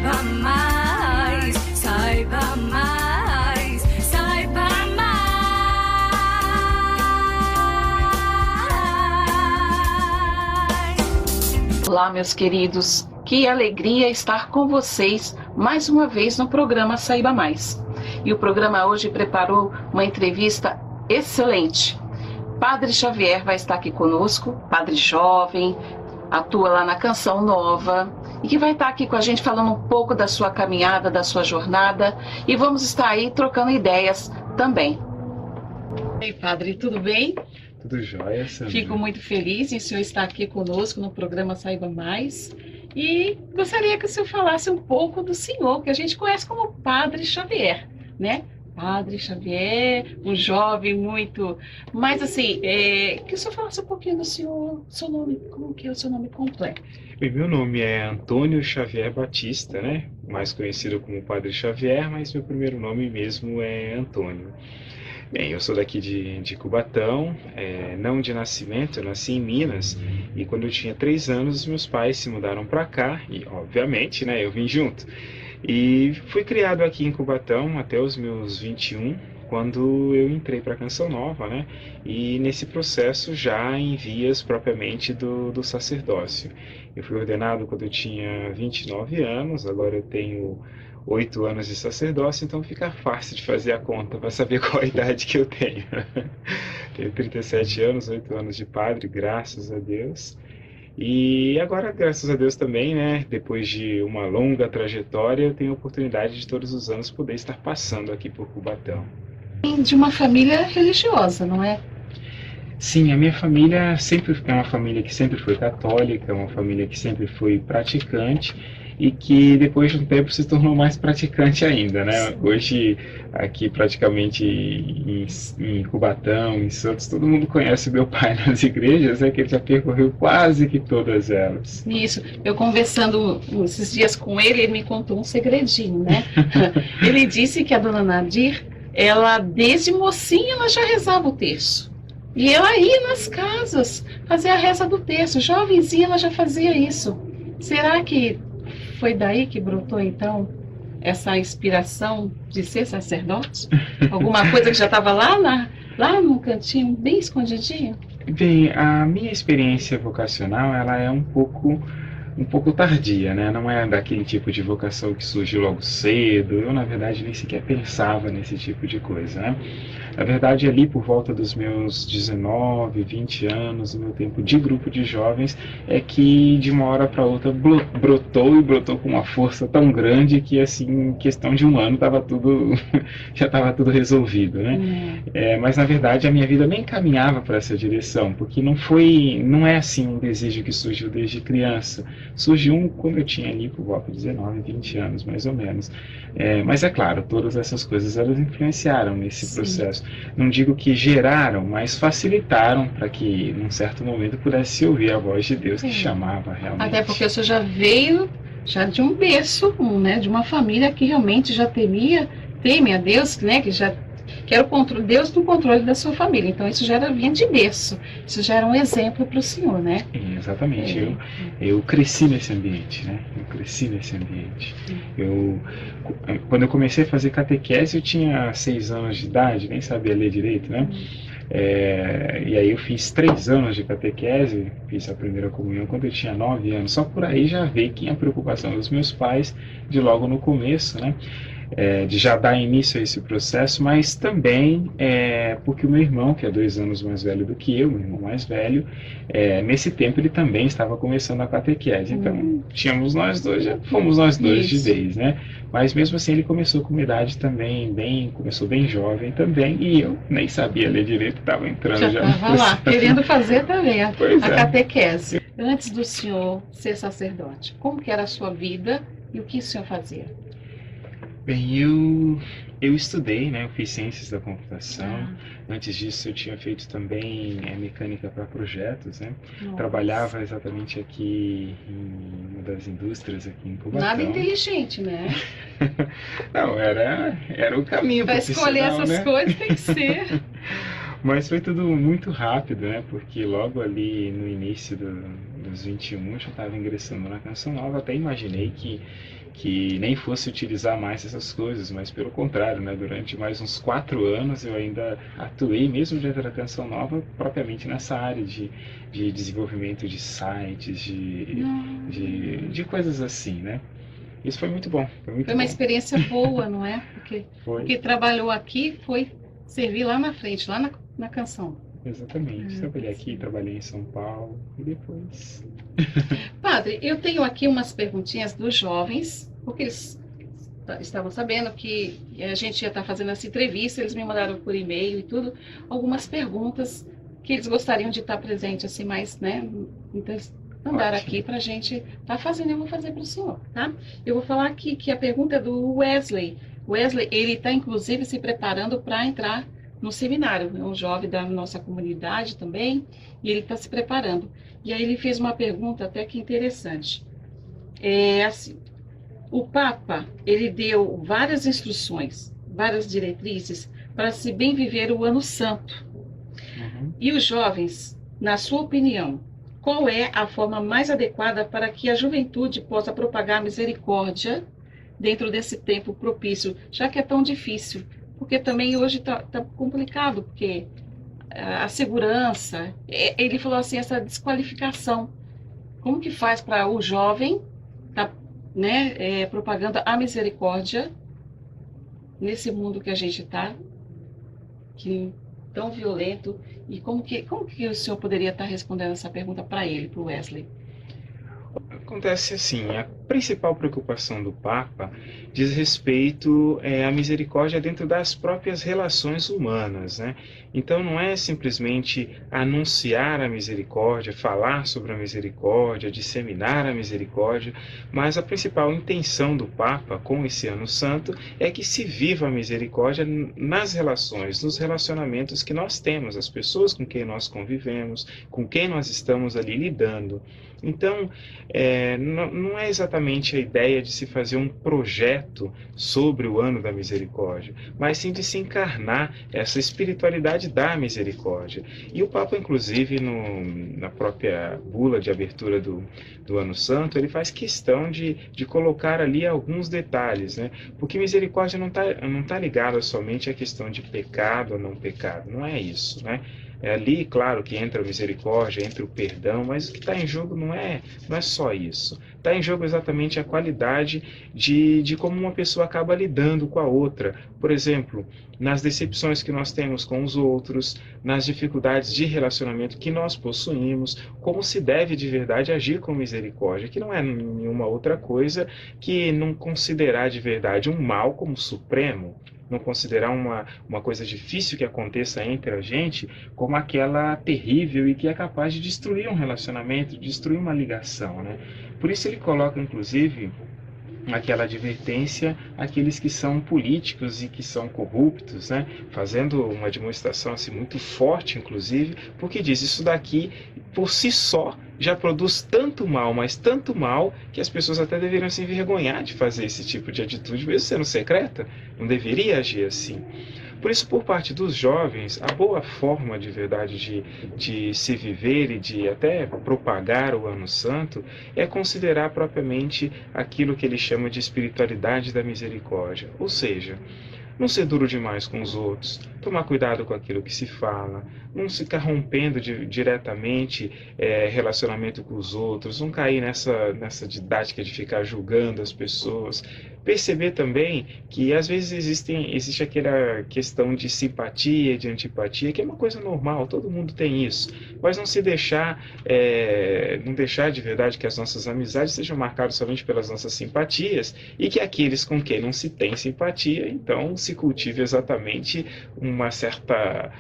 Saiba mais, saiba mais, saiba mais. Olá, meus queridos, que alegria estar com vocês mais uma vez no programa Saiba Mais. E o programa hoje preparou uma entrevista excelente. Padre Xavier vai estar aqui conosco, padre jovem, atua lá na Canção Nova e que vai estar aqui com a gente falando um pouco da sua caminhada, da sua jornada, e vamos estar aí trocando ideias também. Ei, padre, tudo bem? Tudo jóia, Sandra. Fico muito feliz em o senhor estar aqui conosco no programa Saiba Mais e gostaria que o senhor falasse um pouco do senhor, que a gente conhece como Padre Xavier, né? Padre Xavier, um jovem muito... Mas assim, que o senhor falasse um pouquinho do senhor, seu nome, como que é o seu nome completo? Bem, meu nome é Antônio Xavier Batista, né? Mais conhecido como Padre Xavier, mas meu primeiro nome mesmo é Antônio. Bem, eu sou daqui de Cubatão, não de nascimento, eu nasci em Minas, e quando eu tinha 3 anos, meus pais se mudaram para cá, e obviamente, né, eu vim junto. E fui criado aqui em Cubatão até os meus 21, quando eu entrei para a Canção Nova, né? E nesse processo já em vias propriamente do sacerdócio. Eu fui ordenado quando eu tinha 29 anos, agora eu tenho 8 anos de sacerdócio, então fica fácil de fazer a conta para saber qual a idade que eu tenho. Tenho 37 anos, 8 anos de padre, graças a Deus. E agora, graças a Deus também, né, depois de uma longa trajetória, eu tenho a oportunidade de todos os anos poder estar passando aqui por Cubatão. De uma família religiosa, não é? Sim, a minha família sempre é uma família que sempre foi católica, uma família que sempre foi praticante e que depois de um tempo se tornou mais praticante ainda, né? Hoje, aqui praticamente em Cubatão, em Santos, todo mundo conhece meu pai nas igrejas, que ele já percorreu quase que todas elas. Isso, eu conversando esses dias com ele, ele me contou um segredinho, né? Ele disse que a dona Nadir, ela desde mocinha, ela já rezava o terço. E ela ia nas casas fazer a reza do terço, jovenzinha ela já fazia isso. Será que foi daí que brotou, então, essa inspiração de ser sacerdote? Alguma coisa que já estava lá no cantinho, bem escondidinho? Bem, a minha experiência vocacional, ela é um pouco tardia, né? Não é daquele tipo de vocação que surge logo cedo. Eu, na verdade, nem sequer pensava nesse tipo de coisa, né? Na verdade, ali por volta dos meus 19, 20 anos, no meu tempo de grupo de jovens, é que de uma hora para outra brotou com uma força tão grande que, assim, em questão de um ano já estava tudo resolvido, né? Mas, na verdade, a minha vida nem caminhava para essa direção, porque não é assim um desejo que surgiu desde criança. Surgiu quando eu tinha ali por volta de 19, 20 anos, mais ou menos. Mas é claro, todas essas coisas elas influenciaram nesse processo. Não digo que geraram, mas facilitaram para que, num certo momento, pudesse ouvir a voz de Deus que chamava realmente. Até porque o senhor já veio de um berço, né, de uma família que realmente já teme a Deus, né, que era Deus no controle da sua família. Então isso já vinha de berço, isso já era um exemplo para o senhor, né? Exatamente, eu cresci nesse ambiente, né? Quando eu comecei a fazer catequese, eu tinha 6 anos de idade, nem sabia ler direito, né? E aí eu fiz 3 anos de catequese, fiz a primeira comunhão quando eu tinha 9 anos. Só por aí já veio que a preocupação dos meus pais de logo no começo, né? De já dar início a esse processo, mas também porque o meu irmão, que é 2 anos mais velho do que eu, meu irmão mais velho, nesse tempo ele também estava começando a catequese. Então, fomos nós dois de vez, né? Mas mesmo assim ele começou com uma idade também começou bem jovem também, e eu nem sabia ler direito, estava entrando já. Estava lá, querendo fazer também a catequese. Antes do senhor ser sacerdote, como que era a sua vida e o que o senhor fazia? Bem, eu estudei, né? Eu fiz ciências da computação. Antes disso, eu tinha feito também mecânica para projetos, né? Nossa. Trabalhava exatamente aqui em uma das indústrias aqui em Cubatão. Nada inteligente, né? Não, era o caminho para escolher essas coisas tem que ser. Mas foi tudo muito rápido, né? Porque logo ali no início dos 21 eu já estava ingressando na Canção Nova. Até imaginei que nem fosse utilizar mais essas coisas, mas pelo contrário, né? Durante mais uns 4 anos eu ainda atuei, mesmo dentro da Canção Nova, propriamente nessa área de desenvolvimento de sites, de coisas assim, né? Isso foi muito bom, foi muito Foi uma bom. experiência boa, não é? Foi, Porque trabalhou aqui foi servir lá na frente, lá na canção. exatamente. Trabalhei aqui, trabalhei em São Paulo e depois. Padre, eu tenho aqui umas perguntinhas dos jovens, porque eles estavam sabendo que a gente ia estar fazendo essa entrevista, eles me mandaram por e-mail e tudo, algumas perguntas que eles gostariam de estar presente, assim, mais, né? Então, eles mandaram Ótimo. aqui para a gente estar fazendo, eu vou fazer para o senhor, tá? Eu vou falar aqui que a pergunta é do Wesley. Wesley, ele está, inclusive, se preparando para entrar no seminário, é um jovem da nossa comunidade também, e ele está se preparando. E aí ele fez uma pergunta até que interessante. É assim, o Papa, ele deu várias instruções, várias diretrizes para se bem viver o Ano Santo. Uhum. E os jovens, na sua opinião, qual é a forma mais adequada para que a juventude possa propagar a misericórdia dentro desse tempo propício, já que é tão difícil? Porque também hoje está complicado, porque a segurança, ele falou assim, essa desqualificação. Como que faz para o jovem tá, né, propagando a misericórdia nesse mundo que a gente está, que tão violento, e como que o senhor poderia estar respondendo essa pergunta para ele, para o Wesley? Acontece assim, a principal preocupação do Papa diz respeito à misericórdia dentro das próprias relações humanas, né? Então não é simplesmente anunciar a misericórdia, falar sobre a misericórdia, disseminar a misericórdia, mas a principal intenção do Papa com esse Ano Santo é que se viva a misericórdia nas relações, nos relacionamentos que nós temos, as pessoas com quem nós convivemos, com quem nós estamos ali lidando. Então, não é exatamente a ideia de se fazer um projeto sobre o ano da misericórdia, mas sim de se encarnar essa espiritualidade da misericórdia. E o Papa, inclusive, na própria bula de abertura do Ano Santo, ele faz questão de colocar ali alguns detalhes, né? Porque misericórdia não tá ligada somente à questão de pecado ou não pecado, não é isso, né? É ali, claro, que entra a misericórdia, entra o perdão, mas o que está em jogo não é só isso. Está em jogo exatamente a qualidade de como uma pessoa acaba lidando com a outra. Por exemplo, nas decepções que nós temos com os outros, nas dificuldades de relacionamento que nós possuímos, como se deve de verdade agir com misericórdia, que não é nenhuma outra coisa que não considerar de verdade um mal como supremo, não considerar uma coisa difícil que aconteça entre a gente como aquela terrível e que é capaz de destruir um relacionamento, destruir uma ligação, né? Por isso ele coloca, inclusive, aquela advertência àqueles que são políticos e que são corruptos, né? Fazendo uma demonstração assim, muito forte, inclusive, porque diz isso daqui, por si só, já produz tanto mal, mas tanto mal, que as pessoas até deveriam se envergonhar de fazer esse tipo de atitude, mesmo sendo secreta, não deveria agir assim. Por isso, por parte dos jovens, a boa forma de verdade de se viver e de até propagar o Ano Santo é considerar propriamente aquilo que ele chama de espiritualidade da misericórdia. Ou seja, não ser duro demais com os outros, tomar cuidado com aquilo que se fala, não ficar rompendo diretamente relacionamento com os outros, não cair nessa didática de ficar julgando as pessoas. Perceber também que às vezes existe aquela questão de simpatia, de antipatia, que é uma coisa normal, todo mundo tem isso, mas não deixar de verdade que as nossas amizades sejam marcadas somente pelas nossas simpatias e que aqueles com quem não se tem simpatia, então se cultive exatamente uma certa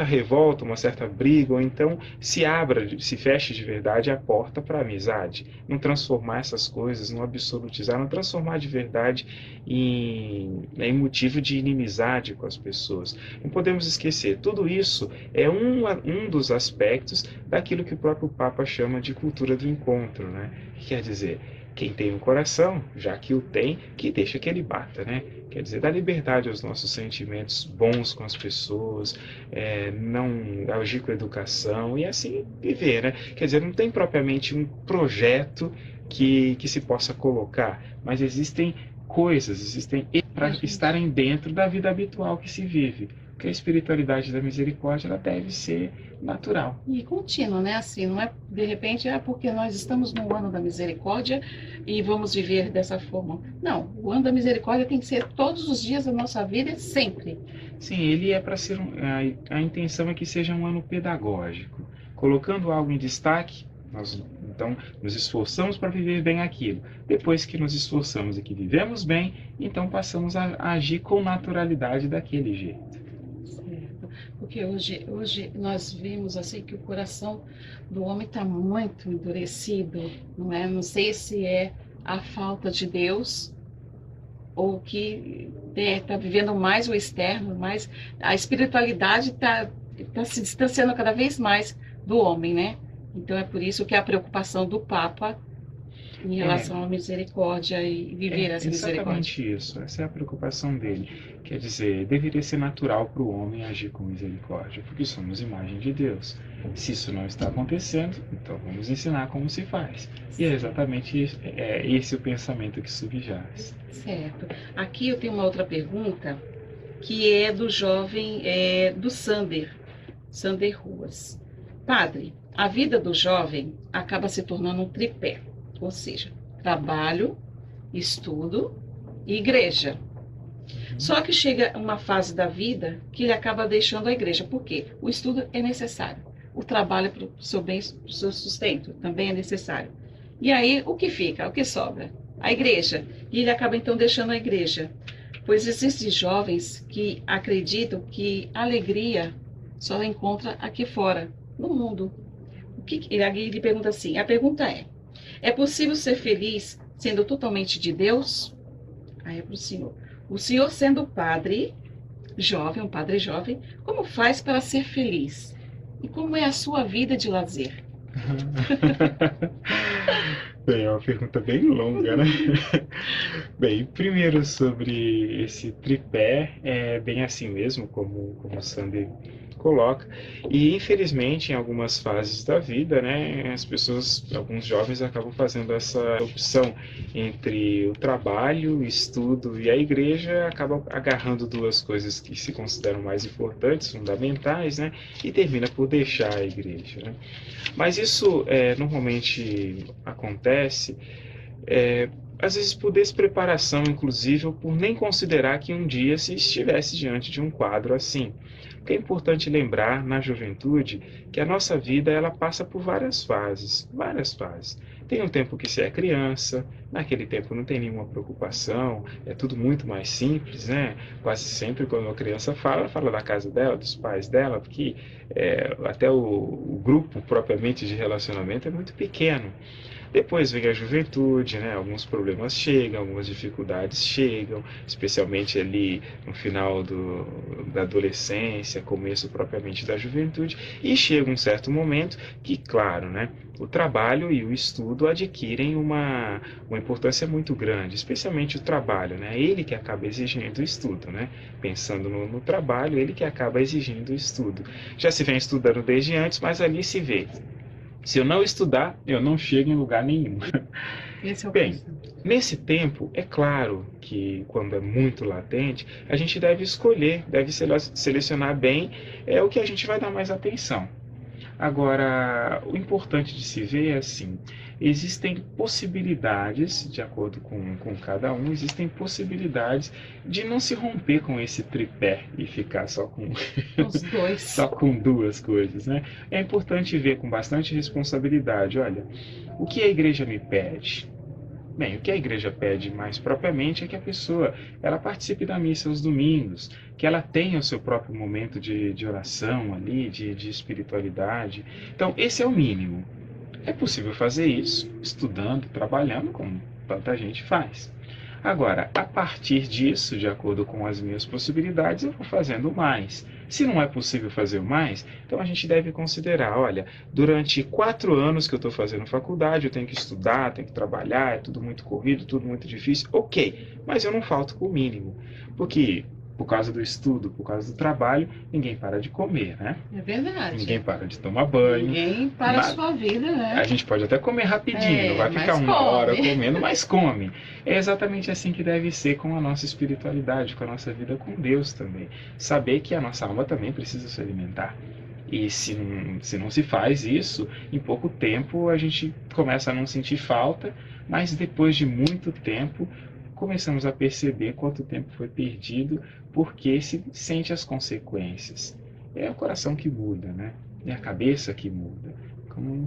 revolta, uma certa briga, ou então se feche de verdade a porta para a amizade. Não transformar essas coisas, não absolutizar, não transformar de verdade em motivo de inimizade com as pessoas. Não podemos esquecer, tudo isso é um dos aspectos daquilo que o próprio Papa chama de cultura do encontro, né? Quer dizer, quem tem um coração, já que o tem, que deixa que ele bata, né? Quer dizer, dá liberdade aos nossos sentimentos bons com as pessoas, não agir com educação e assim viver, né? Quer dizer, não tem propriamente um projeto que se possa colocar, mas existem coisas, existem para estarem dentro da vida habitual que se vive. Porque a espiritualidade da misericórdia ela deve ser natural. E contínuo, né? Assim, não é de repente, porque nós estamos no ano da misericórdia e vamos viver dessa forma. Não, o ano da misericórdia tem que ser todos os dias da nossa vida, sempre. Sim, ele é para ser a intenção é que seja um ano pedagógico, colocando algo em destaque. Nós então nos esforçamos para viver bem aquilo. Depois que nos esforçamos e que vivemos bem, então passamos a agir com naturalidade daquele jeito. Certo. Porque hoje nós vimos assim que o coração do homem está muito endurecido, não é? Não sei se é a falta de Deus ou que está vivendo mais o externo, mas a espiritualidade está se distanciando cada vez mais do homem, né? Então é por isso que a preocupação do Papa em relação à misericórdia e viver essa misericórdia. Exatamente isso, essa é a preocupação dele. Quer dizer, deveria ser natural para o homem agir com misericórdia, porque somos imagem de Deus. Se isso não está acontecendo, então vamos ensinar como se faz. E é exatamente esse o pensamento que subjaz. Certo. Aqui eu tenho uma outra pergunta, que é do jovem, do Sander Ruas. Padre, a vida do jovem acaba se tornando um tripé, ou seja, trabalho, estudo e igreja. Só que chega uma fase da vida que ele acaba deixando a igreja. Por quê? O estudo é necessário. O trabalho para o seu bem, para o seu sustento também é necessário. E aí, o que fica? O que sobra? A igreja. E ele acaba então deixando a igreja. Pois existem jovens que acreditam que a alegria só encontra aqui fora, no mundo. Ele pergunta assim, a pergunta é possível ser feliz sendo totalmente de Deus? Aí é para o senhor. O senhor sendo padre jovem, um padre jovem, como faz para ser feliz? E como é a sua vida de lazer? Bem, é uma pergunta bem longa, né? Bem, primeiro sobre esse tripé, é bem assim mesmo, como o Sander coloca. E infelizmente, em algumas fases da vida, né, as pessoas, alguns jovens acabam fazendo essa opção entre o trabalho, o estudo e a igreja, acabam agarrando duas coisas que se consideram mais importantes, fundamentais, né, e termina por deixar a igreja, né? Mas isso normalmente acontece às vezes por despreparação, inclusive, ou por nem considerar que um dia se estivesse diante de um quadro assim. Porque é importante lembrar, na juventude, que a nossa vida ela passa por várias fases, várias fases. Tem um tempo que se é criança, naquele tempo não tem nenhuma preocupação, é tudo muito mais simples, né? Quase sempre quando uma criança fala da casa dela, dos pais dela, porque até o grupo propriamente de relacionamento é muito pequeno. Depois vem a juventude, né? Alguns problemas chegam, algumas dificuldades chegam, especialmente ali no final da adolescência, começo propriamente da juventude, e chega um certo momento que, claro, né? O trabalho e o estudo adquirem uma importância muito grande, especialmente o trabalho, né? Ele que acaba exigindo o estudo, né? Pensando no trabalho, ele que acaba exigindo o estudo. Já se vem estudando desde antes, mas ali se vê. Se eu não estudar, eu não chego em lugar nenhum. Esse é o Bem, pensamento. nesse tempo, é claro que quando é muito latente, a gente deve escolher, deve selecionar bem o que a gente vai dar mais atenção. Agora, o importante de se ver é assim, existem possibilidades, de acordo com cada um, existem possibilidades de não se romper com esse tripé e ficar só com Os dois. só com duas coisas, né? É importante ver com bastante responsabilidade, olha, o que a igreja me pede? Bem, o que a igreja pede mais propriamente é que a pessoa ela participe da missa aos domingos, que ela tenha o seu próprio momento de oração ali, de espiritualidade. Então, esse é o mínimo. É possível fazer isso estudando, trabalhando, como tanta gente faz. Agora, a partir disso, de acordo com as minhas possibilidades, eu vou fazendo mais. Se não é possível fazer mais, então a gente deve considerar, olha, durante 4 anos que eu estou fazendo faculdade, eu tenho que estudar, tenho que trabalhar, é tudo muito corrido, tudo muito difícil, ok, mas eu não falto com o mínimo, porque por causa do estudo, por causa do trabalho, ninguém para de comer, né? É verdade. Ninguém para de tomar banho. Ninguém para a Mas sua vida, né? a gente pode até comer rapidinho, não vai mas ficar uma hora come. comendo, mas come. É exatamente assim que deve ser com a nossa espiritualidade, com a nossa vida com Deus também. Saber que a nossa alma também precisa se alimentar. E se não se faz isso, em pouco tempo a gente começa a não sentir falta, mas depois de muito tempo começamos a perceber quanto tempo foi perdido, porque se sente as consequências. É o coração que muda, né? É a cabeça que muda.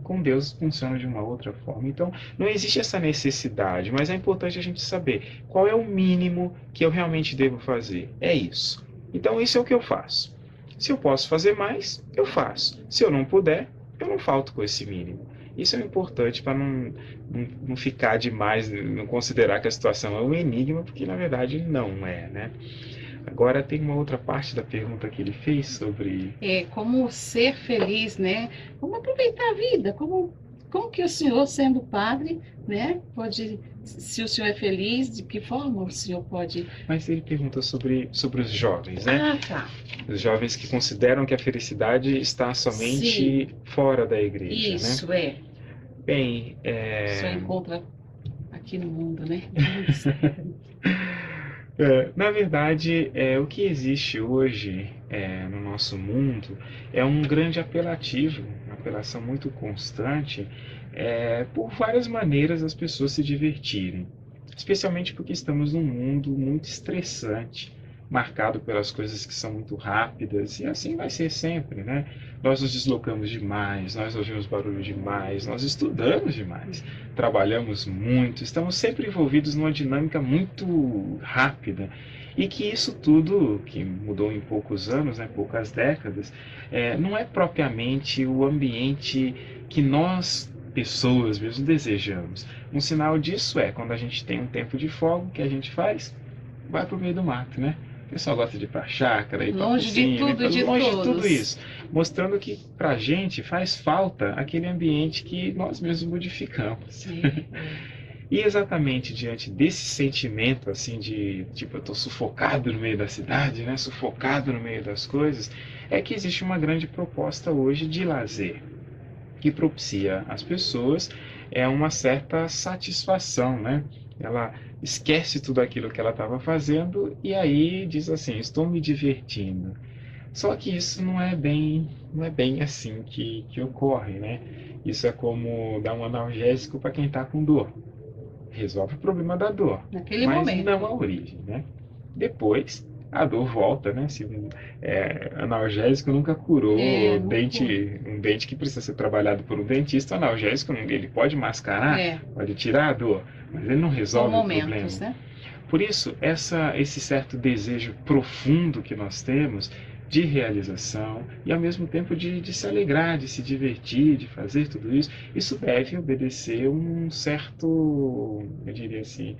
Com Deus funciona de uma outra forma. Então, não existe essa necessidade, mas é importante a gente saber qual é o mínimo que eu realmente devo fazer. É isso. Então, isso é o que eu faço. Se eu posso fazer mais, eu faço. Se eu não puder, eu não falto com esse mínimo. Isso é importante para não ficar demais, não considerar que a situação é um enigma, porque na verdade não é, né? Agora tem uma outra parte da pergunta que ele fez sobre... Como ser feliz, né? Como aproveitar a vida, como que o senhor, sendo padre, né, pode, se o senhor é feliz, de que forma o senhor pode... Mas ele pergunta sobre os jovens, né? Ah, tá. Os jovens que consideram que a felicidade está somente fora da igreja, Isso, né? Bem, Só encontra aqui no mundo, né? Na verdade, o que existe hoje no nosso mundo é um grande apelativo, uma apelação muito constante, por várias maneiras as pessoas se divertirem, especialmente porque estamos num mundo muito estressante, marcado pelas coisas que são muito rápidas, e assim vai ser sempre, né? Nós nos deslocamos demais, nós ouvimos barulho demais, nós estudamos demais, trabalhamos muito, estamos sempre envolvidos numa dinâmica muito rápida, e que isso tudo, que mudou em poucos anos, né, poucas décadas, não é propriamente o ambiente que nós, pessoas mesmo, desejamos. Um sinal disso é quando a gente tem um tempo de folga, o que a gente faz? Vai para o meio do mato, né? O pessoal gosta de ir para a chácara, ir para a Longe de piscina, tudo e de longe de todos. tudo isso, mostrando que para a gente faz falta aquele ambiente que nós mesmos modificamos. E exatamente diante desse sentimento assim de tipo, eu estou sufocado no meio da cidade, né? Sufocado no meio das coisas, é que existe uma grande proposta hoje de lazer que propicia às pessoas uma certa satisfação, né? Ela esquece tudo aquilo que ela estava fazendo e aí diz assim, estou me divertindo. Só que isso não é bem assim que ocorre, né? Isso é como dar um analgésico para quem está com dor. Resolve o problema da dor, Naquele mas momento. não a origem, né? Depois a dor volta, né? Se analgésico nunca curou Não um dente que precisa ser trabalhado por um dentista, analgésico ele pode mascarar, pode tirar a dor, mas ele não São resolve o momentos, problema. né? Por isso, esse certo desejo profundo que nós temos de realização e ao mesmo tempo de se alegrar, de se divertir, de fazer tudo isso, isso deve obedecer um certo, eu diria assim,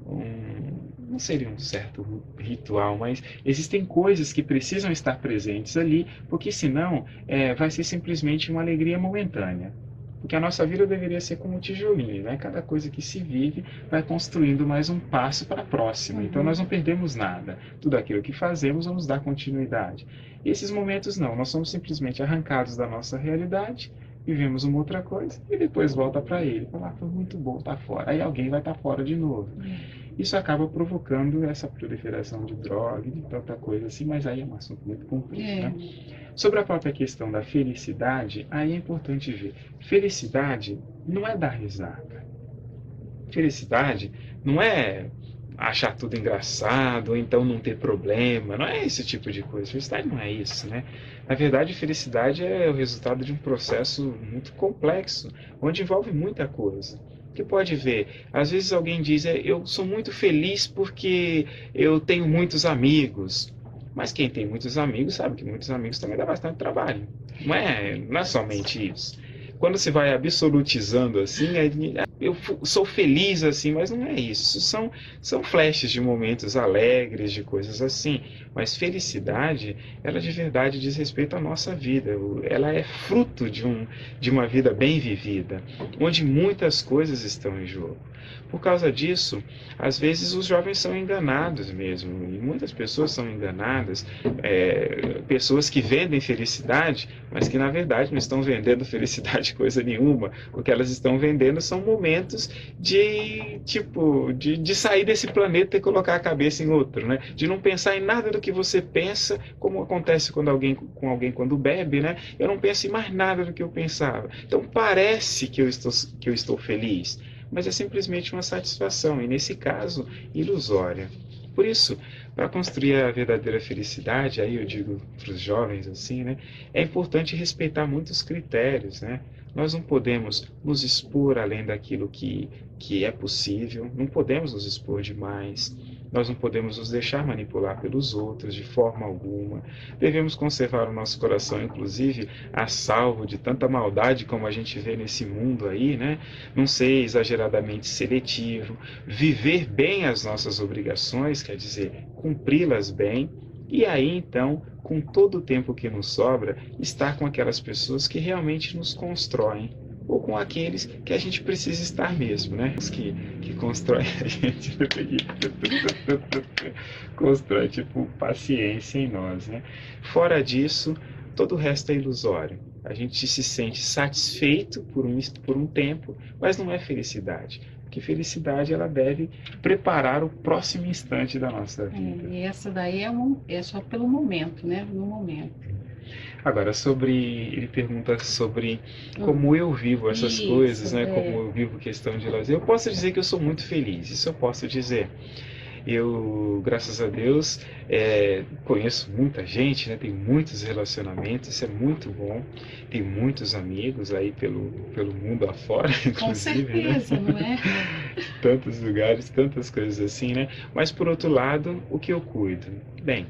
não seria um certo ritual, mas existem coisas que precisam estar presentes ali, porque senão vai ser simplesmente uma alegria momentânea. Porque a nossa vida deveria ser como um tijolinho, né? Cada coisa que se vive vai construindo mais um passo para a próxima. Então nós não perdemos nada. Tudo aquilo que fazemos vamos dar continuidade. E esses momentos não, nós somos simplesmente arrancados da nossa realidade, vivemos uma outra coisa e depois volta para ele. Fala, foi muito bom estar fora. Aí alguém vai estar fora de novo. Isso acaba provocando essa proliferação de droga, de tanta coisa assim, mas aí é um assunto muito complexo, né? Sobre a própria questão da felicidade, aí é importante ver. Felicidade não é dar risada. Felicidade não é achar tudo engraçado, ou então não ter problema, não é esse tipo de coisa. Felicidade não é isso, né? Na verdade, felicidade é o resultado de um processo muito complexo, onde envolve muita coisa. Você pode ver, às vezes alguém diz, eu sou muito feliz porque eu tenho muitos amigos. Mas quem tem muitos amigos sabe que muitos amigos também dá bastante trabalho. Não é somente isso. Quando se vai absolutizando assim, sou feliz assim, mas não é isso. São flashes de momentos alegres, de coisas assim. Mas felicidade, ela de verdade diz respeito à nossa vida. Ela é fruto de uma vida bem vivida, onde muitas coisas estão em jogo. Por causa disso, às vezes os jovens são enganados mesmo, e muitas pessoas são enganadas, pessoas que vendem felicidade, mas que na verdade não estão vendendo felicidade coisa nenhuma. O que elas estão vendendo são momentos de sair desse planeta e colocar a cabeça em outro, né? De não pensar em nada do que você pensa, como acontece com alguém quando bebe, né? Eu não penso em mais nada do que eu pensava. Então parece que eu estou feliz, mas é simplesmente uma satisfação, e nesse caso, ilusória. Por isso, para construir a verdadeira felicidade, aí eu digo para os jovens assim, né, é importante respeitar muitos critérios, né? Nós não podemos nos expor além daquilo que é possível, não podemos nos expor demais, nós não podemos nos deixar manipular pelos outros de forma alguma. Devemos conservar o nosso coração, inclusive, a salvo de tanta maldade como a gente vê nesse mundo aí, né? Não ser exageradamente seletivo, viver bem as nossas obrigações, quer dizer, cumpri-las bem, e aí então, com todo o tempo que nos sobra, estar com aquelas pessoas que realmente nos constroem, ou com aqueles que a gente precisa estar mesmo, né? Os que constroem a gente, constrói tipo paciência em nós, né? Fora disso, todo o resto é ilusório. A gente se sente satisfeito por um tempo, mas não é felicidade. Porque felicidade, ela deve preparar o próximo instante da nossa vida. E essa daí é só pelo momento, né? No momento. Agora, ele pergunta sobre como eu vivo essas Isso, coisas, né? Como eu vivo questão de lazer. Eu posso dizer que eu sou muito feliz, isso eu posso dizer. Eu, graças a Deus, conheço muita gente, né? Tenho muitos relacionamentos, isso é muito bom. Tenho muitos amigos aí pelo mundo afora, inclusive. Com certeza, né? não é? Tantos lugares, tantas coisas assim, né? Mas, por outro lado, o que eu cuido? Bem,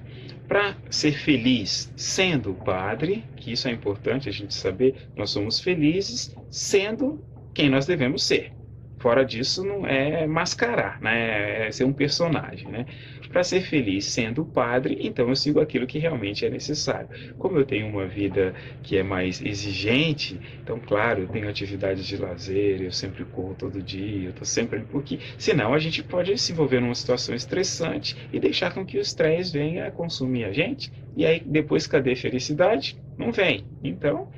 para ser feliz sendo padre, que isso é importante a gente saber, nós somos felizes sendo quem nós devemos ser. Fora disso, não é mascarar, né? É ser um personagem, né? Para ser feliz sendo padre, então eu sigo aquilo que realmente é necessário. Como eu tenho uma vida que é mais exigente, então, claro, eu tenho atividades de lazer, eu sempre corro todo dia, eu estou sempre... Porque senão a gente pode se envolver numa situação estressante e deixar com que o estresse venha consumir a gente. E aí, depois, cadê a felicidade? Não vem. Então,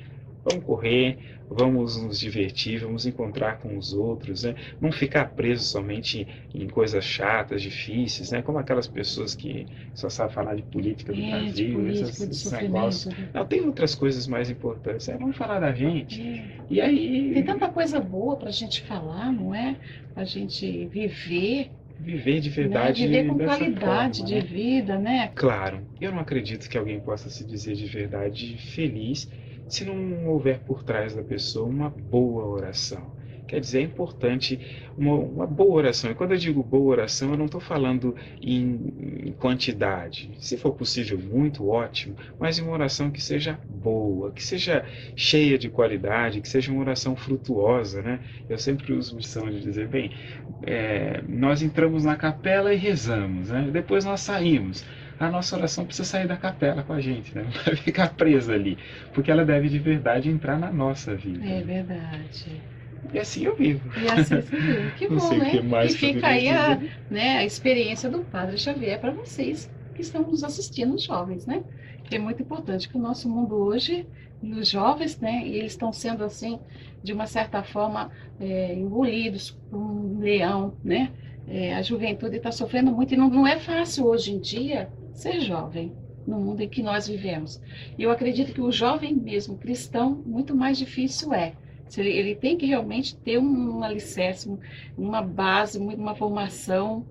vamos correr, vamos nos divertir, vamos encontrar com os outros, né? Não ficar preso somente em coisas chatas, difíceis, né? Como aquelas pessoas que só sabem falar de política do Brasil, de política, de esses sofrimento, negócios. né? Não, tem outras coisas mais importantes. Vamos falar da gente. E aí... Tem tanta coisa boa para a gente falar, não é? A gente viver de verdade, né? Viver com dessa qualidade forma, de vida, né? Claro, eu não acredito que alguém possa se dizer de verdade feliz se não houver por trás da pessoa uma boa oração. Quer dizer, é importante uma boa oração. E quando eu digo boa oração, eu não estou falando em quantidade. Se for possível, muito, ótimo. Mas uma oração que seja boa, que seja cheia de qualidade, que seja uma oração frutuosa, né? Eu sempre uso a missão de dizer, bem, nós entramos na capela e rezamos, né? Depois nós saímos. A nossa oração precisa sair da capela com a gente, né? Não vai ficar presa ali, porque ela deve de verdade entrar na nossa vida. É verdade. E assim eu vivo. E assim você viu. Que Não bom, sei o né? que mais E fica poderia aí dizer. a experiência do Padre Xavier para vocês que estão nos assistindo, os jovens, né? Que é muito importante que o nosso mundo hoje, os jovens, né? E eles estão sendo assim, de uma certa forma, engolidos por um leão, né? A juventude está sofrendo muito e não é fácil hoje em dia ser jovem no mundo em que nós vivemos. E eu acredito que o jovem mesmo, cristão, muito mais difícil é. Ele tem que realmente ter um alicerce, uma base, uma formação.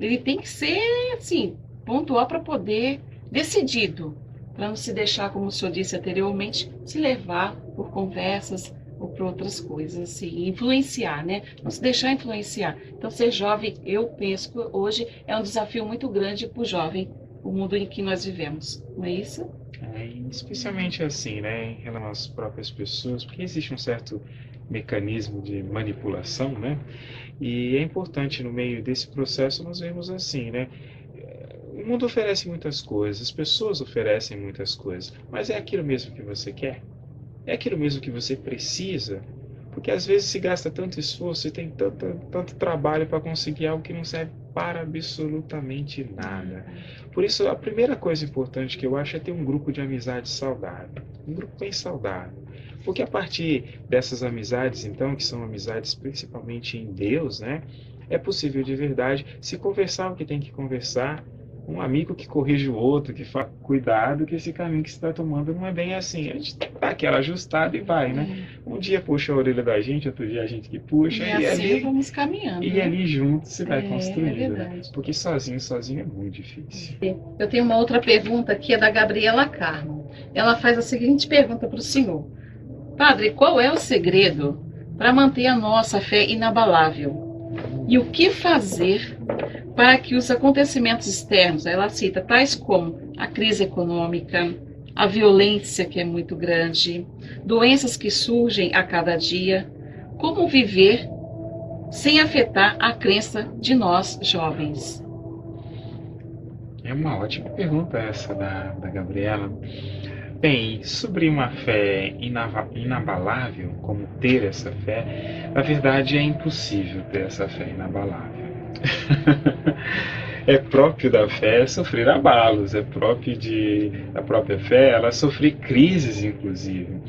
Ele tem que ser, assim, pontual para poder, decidido, para não se deixar, como o senhor disse anteriormente, se levar por conversas ou por outras coisas, assim, influenciar, né? Não se deixar influenciar. Então, ser jovem, eu penso que hoje é um desafio muito grande para o jovem, o mundo em que nós vivemos, não é isso? Especialmente assim, né, em relação às próprias pessoas, porque existe um certo mecanismo de manipulação, né? E é importante no meio desse processo nós vemos assim, né? O mundo oferece muitas coisas, as pessoas oferecem muitas coisas, mas é aquilo mesmo que você quer? É aquilo mesmo que você precisa? Porque às vezes se gasta tanto esforço e tem tanto trabalho para conseguir algo que não serve para absolutamente nada. Por isso, a primeira coisa importante que eu acho é ter um grupo de amizade saudável. Um grupo bem saudável. Porque a partir dessas amizades, então, que são amizades principalmente em Deus, né? É possível de verdade se conversar o que tem que conversar. Um amigo que corrige o outro, que fala, cuidado que esse caminho que você está tomando não é bem assim. A gente dá aquela ajustada e vai, né? Um dia puxa a orelha da gente, outro dia a gente que puxa. E assim ali, vamos caminhando. e né? ali junto se vai construindo. É né? verdade. Porque sozinho é muito difícil. Eu tenho uma outra pergunta aqui, é da Gabriela Carmo. Ela faz a seguinte pergunta para o senhor. Padre, qual é o segredo para manter a nossa fé inabalável? E o que fazer para que os acontecimentos externos, ela cita, tais como a crise econômica, a violência que é muito grande, doenças que surgem a cada dia, como viver sem afetar a crença de nós jovens? É uma ótima pergunta essa da Gabriela. Bem, sobre uma fé inabalável, como ter essa fé, na verdade é impossível ter essa fé inabalável. É próprio da fé sofrer abalos, é próprio da própria fé ela sofrer crises, inclusive.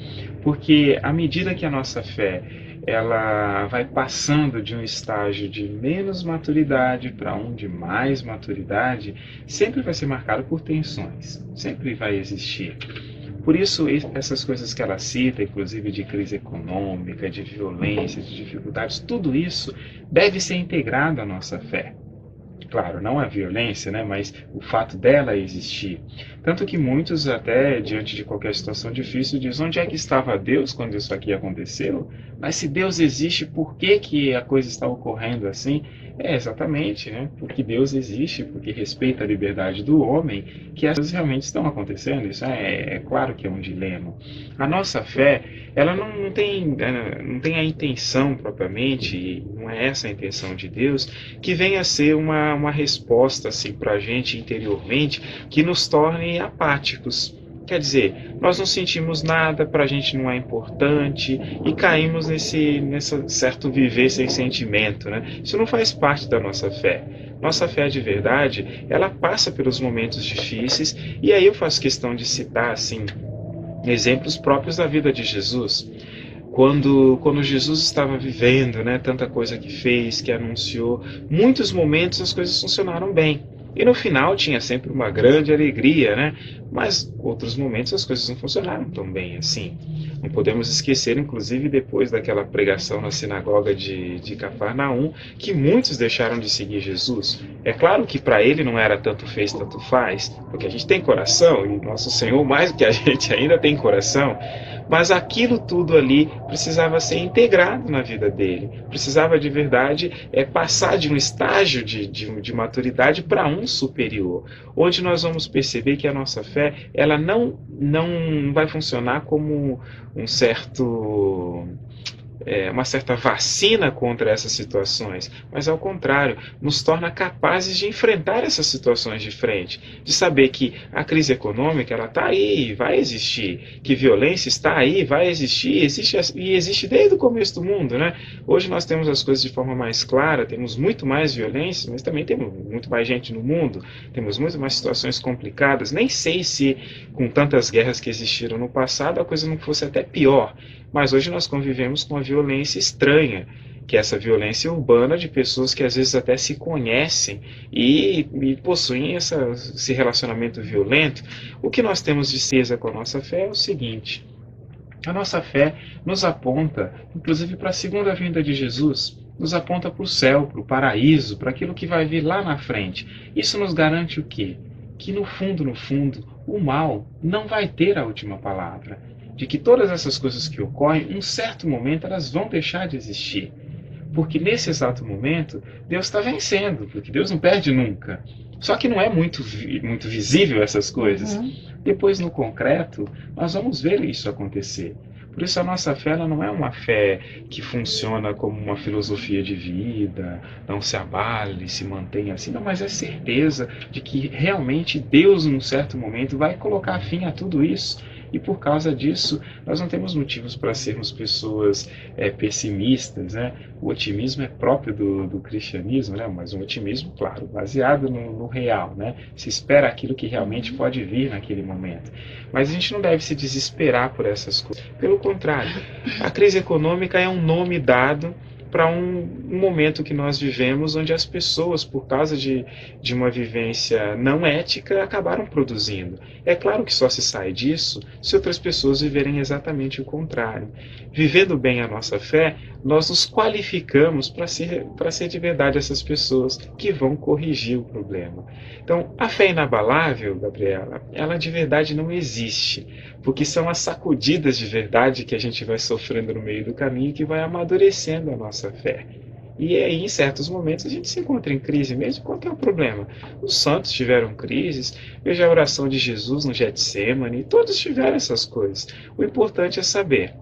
Porque à medida que a nossa fé ela vai passando de um estágio de menos maturidade para um de mais maturidade, sempre vai ser marcado por tensões, sempre vai existir. Por isso, essas coisas que ela cita, inclusive de crise econômica, de violência, de dificuldades, tudo isso deve ser integrado à nossa fé. Claro, não a violência, né, mas o fato dela existir. Tanto que muitos, até diante de qualquer situação difícil, dizem: onde é que estava Deus quando isso aqui aconteceu? Mas se Deus existe, por que a coisa está ocorrendo assim? É exatamente, né? Porque Deus existe, porque respeita a liberdade do homem, que as coisas realmente estão acontecendo. Isso é claro que é um dilema. A nossa fé, ela não tem a intenção propriamente, não é essa a intenção de Deus, que venha a ser uma resposta assim, para a gente interiormente, que nos torne apáticos. Quer dizer, nós não sentimos nada, para a gente não é importante e caímos nesse certo viver sem sentimento, né? Isso não faz parte da nossa fé. Nossa fé de verdade, ela passa pelos momentos difíceis e aí eu faço questão de citar assim, exemplos próprios da vida de Jesus. Quando Jesus estava vivendo, né, tanta coisa que fez, que anunciou, muitos momentos as coisas funcionaram bem. E no final tinha sempre uma grande alegria, né? Mas outros momentos as coisas não funcionaram tão bem assim. Não podemos esquecer, inclusive, depois daquela pregação na sinagoga de Cafarnaum, que muitos deixaram de seguir Jesus. É claro que para ele não era tanto fez, tanto faz, porque a gente tem coração, e nosso Senhor, mais do que a gente, ainda tem coração, mas aquilo tudo ali precisava ser integrado na vida dele. Precisava de verdade passar de um estágio de maturidade para um superior, onde nós vamos perceber que a nossa fé ela não vai funcionar como uma certa vacina contra essas situações, mas ao contrário, nos torna capazes de enfrentar essas situações de frente, de saber que a crise econômica ela está aí, vai existir, que violência está aí, vai existir, existe desde o começo do mundo, né? Hoje nós temos as coisas de forma mais clara, temos muito mais violência, mas também temos muito mais gente no mundo, temos muito mais situações complicadas. Nem sei se com tantas guerras que existiram no passado a coisa não fosse até pior. Mas hoje nós convivemos com uma violência estranha, que é essa violência urbana de pessoas que às vezes até se conhecem e possuem esse relacionamento violento. O que nós temos de certeza com a nossa fé é o seguinte: a nossa fé nos aponta, inclusive, para a segunda vinda de Jesus, nos aponta para o céu, para o paraíso, para aquilo que vai vir lá na frente. Isso nos garante o quê? Que no fundo, o mal não vai ter a última palavra. De que todas essas coisas que ocorrem, em um certo momento, elas vão deixar de existir. Porque nesse exato momento, Deus está vencendo, porque Deus não perde nunca. Só que não é muito visível essas coisas. Depois, no concreto, nós vamos ver isso acontecer. Por isso a nossa fé ela não é uma fé que funciona como uma filosofia de vida, não se abale, se mantenha assim, não, mas é certeza de que realmente Deus, num certo momento, vai colocar fim a tudo isso. E por causa disso, nós não temos motivos para sermos pessoas pessimistas, né? O otimismo é próprio do cristianismo, né? Mas um otimismo, claro, baseado no real, né? Se espera aquilo que realmente pode vir naquele momento. Mas a gente não deve se desesperar por essas coisas. Pelo contrário, a crise econômica é um nome dado para um momento que nós vivemos onde as pessoas, por causa de uma vivência não ética, acabaram produzindo. É claro que só se sai disso se outras pessoas viverem exatamente o contrário. Vivendo bem a nossa fé, nós nos qualificamos para ser de verdade essas pessoas que vão corrigir o problema. Então, a fé inabalável, Gabriela, ela de verdade não existe, porque são as sacudidas de verdade que a gente vai sofrendo no meio do caminho que vai amadurecendo a nossa fé. E aí, em certos momentos, a gente se encontra em crise mesmo. Qual que é o problema? Os santos tiveram crises, veja a oração de Jesus no Getsemane, todos tiveram essas coisas. O importante é saber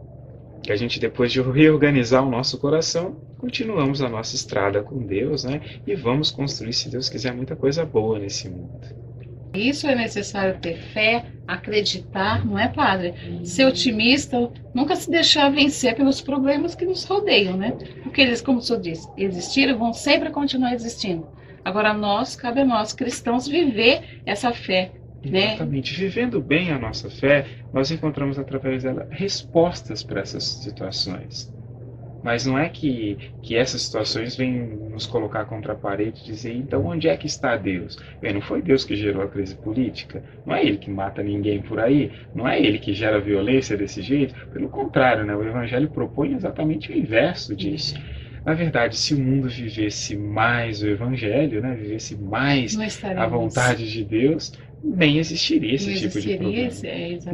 que a gente, depois de reorganizar o nosso coração, continuamos a nossa estrada com Deus, né? E vamos construir, se Deus quiser, muita coisa boa nesse mundo. Isso é necessário ter fé, acreditar, não é, padre? Ser otimista, nunca se deixar vencer pelos problemas que nos rodeiam, né? Porque eles, como o senhor disse, existiram, vão sempre continuar existindo. Agora cabe a nós, cristãos, viver essa fé, né? Exatamente. Vivendo bem a nossa fé, nós encontramos através dela respostas para essas situações. Mas não é que essas situações vêm nos colocar contra a parede e dizer, então onde é que está Deus? Bem, não foi Deus que gerou a crise política, não é Ele que mata ninguém por aí, não é Ele que gera violência desse jeito. Pelo contrário, né? O Evangelho propõe exatamente o inverso disso. Na verdade, se o mundo vivesse mais o Evangelho, né? Vivesse mais a vontade de Deus, nem existiria esse tipo de problema.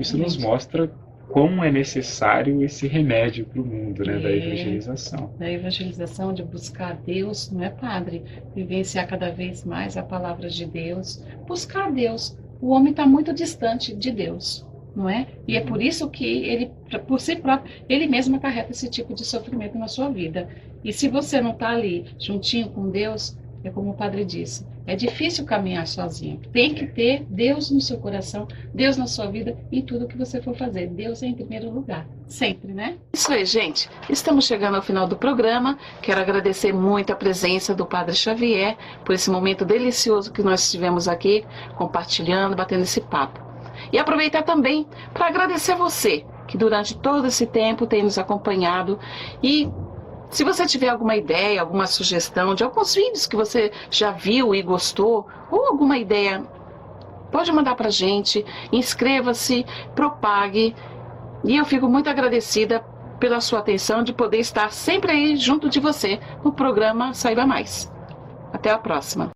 Isso nos mostra como é necessário esse remédio para o mundo, né, da evangelização. Da evangelização, de buscar Deus, não é, padre? Vivenciar cada vez mais a palavra de Deus, buscar Deus. O homem está muito distante de Deus, não é? E é por isso que ele, por si próprio, ele mesmo acarreta esse tipo de sofrimento na sua vida. E se você não está ali, juntinho com Deus, é como o padre disse, é difícil caminhar sozinho. Tem que ter Deus no seu coração, Deus na sua vida, em tudo que você for fazer. Deus é em primeiro lugar, sempre, né? Isso aí, gente. Estamos chegando ao final do programa. Quero agradecer muito a presença do Padre Xavier por esse momento delicioso que nós tivemos aqui, compartilhando, batendo esse papo. E aproveitar também para agradecer a você, que durante todo esse tempo tem nos acompanhado. E se você tiver alguma ideia, alguma sugestão de alguns vídeos que você já viu e gostou, ou alguma ideia, pode mandar para a gente, inscreva-se, propague. E eu fico muito agradecida pela sua atenção de poder estar sempre aí junto de você no programa Saiba Mais. Até a próxima.